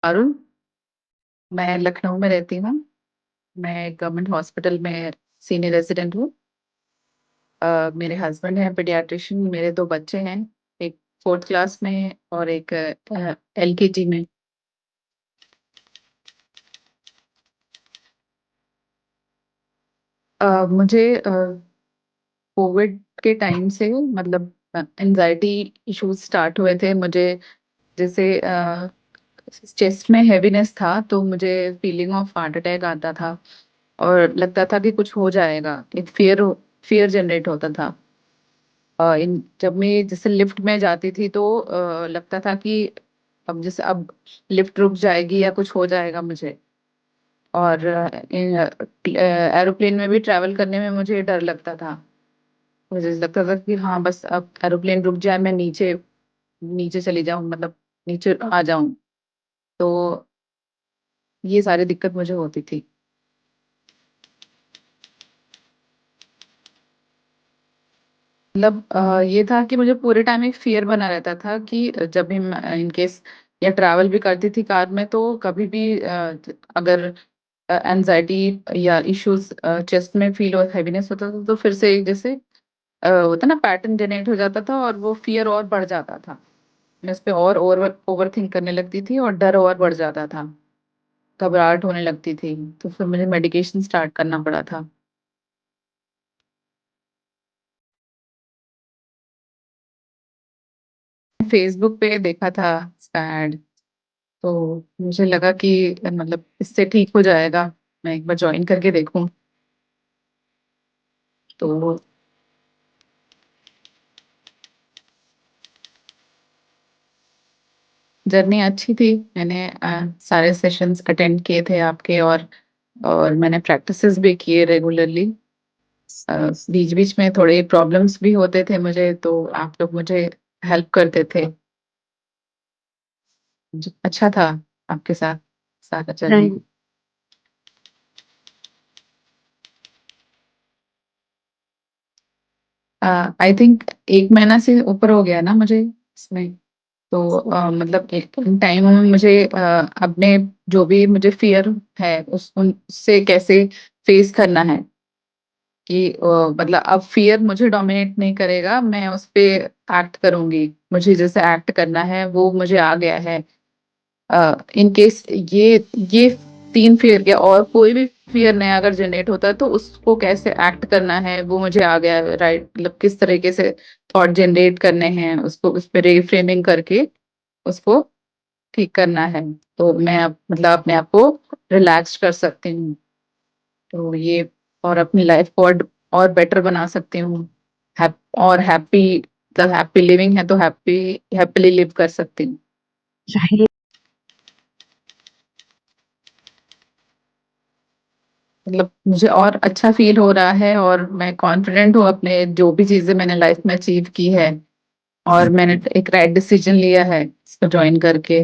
अरुण। मैं लखनऊ में रहती हूँ। मैं गवर्नमेंट हॉस्पिटल में सीनियर रेजिडेंट हूँ। मेरे हस्बैंड हैं पीडियाट्रिशियन। मेरे दो बच्चे हैं, एक फोर्थ क्लास में और एक एलकेजी में। मुझे कोविड के टाइम से मतलब एंजाइटी इश्यूज स्टार्ट हुए थे मुझे। जैसे चेस्ट में हैवीनेस था तो मुझे फीलिंग ऑफ हार्ट अटैक आता था और लगता था कि कुछ हो जाएगा। एक फियर फियर जनरेट होता था। इन जब मैं जैसे लिफ्ट में जाती थी तो लगता था कि अब लिफ्ट रुक जाएगी या कुछ हो जाएगा मुझे। और एरोप्लेन में भी ट्रैवल करने में मुझे डर लगता था। मुझे लगता था कि हाँ बस अब एरोप्लेन रुक जाए, मैं नीचे नीचे चली जाऊं, मतलब नीचे आ जाऊं। तो ये सारी दिक्कत मुझे होती थी। मतलब ये था कि मुझे पूरे टाइम एक फियर बना रहता था कि जब भी इन केस या ट्रैवल भी करती थी कार में तो कभी भी अगर एनजाइटी या इश्यूज चेस्ट में फील और हैवीनेस होता था तो फिर से एक जैसे होता ना पैटर्न जनरेट हो जाता था और वो फियर और बढ़ जाता था। मैं उस पे और ओवर थिंक करने लगती थी और डर और बढ़ जाता था। घबराहट होने लगती थी। तो फिर मुझे मेडिकेशन स्टार्ट करना पड़ा था। फेसबुक पे देखा था इसका एड। तो मुझे लगा कि मतलब इससे ठीक हो जाएगा, मैं एक बार ज्वाइन करके देखूं। तो जर्नी अच्छी थी। मैंने सारे सेशंस अटेंड किए थे आपके, और मैंने प्रैक्टिसेस भी किए रेगुलरली। बीच बीच में थोड़े प्रॉब्लम्स भी होते थे मुझे, तो आप लोग मुझे हेल्प करते थे। अच्छा था आपके साथ सारा जर्नी। आई थिंक एक महीना से ऊपर हो गया ना मुझे इसमें। तो मतलब एक टाइम में मुझे अपने जो भी मुझे फियर है उस उससे कैसे फेस करना है कि मतलब अब फियर मुझे डोमिनेट नहीं करेगा, मैं उस पे एक्ट करूंगी। मुझे जैसे एक्ट करना है वो मुझे आ गया है। इन केस ये तीन फियर या और कोई भी फियर नया अगर जनरेट होता है तो उसको कैसे एक्ट करना है वो मुझे आ गया है, राइट। मतलब किस तरीके से थॉट जनरेट करने हैं, उसको उस पे रिफ्रेमिंग करके उसको ठीक करना है। तो मैं अब मतलब अपने आप को रिलैक्स कर सकती हूँ। तो ये और अपनी लाइफ को और बेटर बना सकती हूँ। और हैप्पी, मतलब हैप्पी लिविंग है तो हैप्पीली लिव कर सकती हूँ। मतलब मुझे और अच्छा फील हो रहा है और मैं कॉन्फिडेंट हूँ अपने जो भी चीजें मैंने लाइफ में अचीव की है। और मैंने एक राइट डिसीजन लिया है इसको ज्वाइन करके।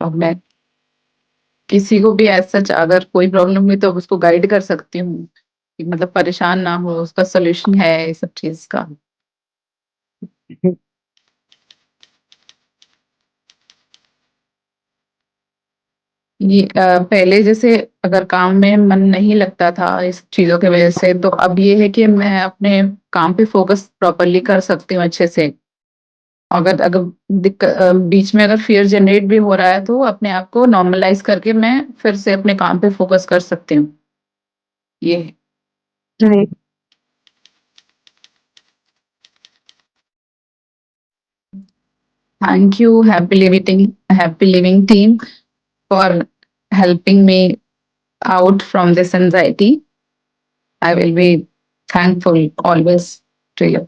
और मैं किसी को भी एज सच अगर कोई प्रॉब्लम हुई तो उसको गाइड कर सकती हूँ कि मतलब परेशान ना हो, उसका सोल्यूशन है ये सब चीज का। ये पहले जैसे अगर काम में मन नहीं लगता था इस चीजों की वजह से, तो अब ये है कि मैं अपने काम पे फोकस प्रॉपरली कर सकती हूँ अच्छे से। अगर अगर बीच में अगर फियर जनरेट भी हो रहा है तो अपने आप को नॉर्मलाइज करके मैं फिर से अपने काम पे फोकस कर सकती हूँ। ये right. Thank you happy living team for helping me out from this anxiety. I will be thankful always to you.